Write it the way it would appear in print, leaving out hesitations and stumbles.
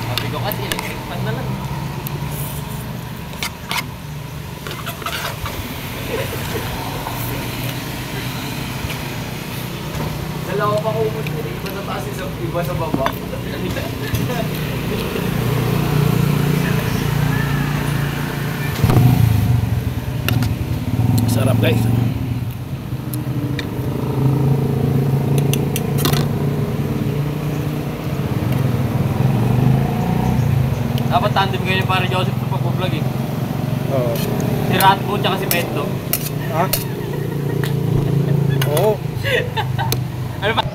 Sabi ko kasi, electric fan na lang. Dalawa pa kumot nila. Iba sa taas, iba sa baba. Sarap guys. Dapat tandem kayo ni Pare Joseph sa pag-vlog eh. Oo. Si Ratbo tsaka si Bento. Ha? Oo. Ano ba?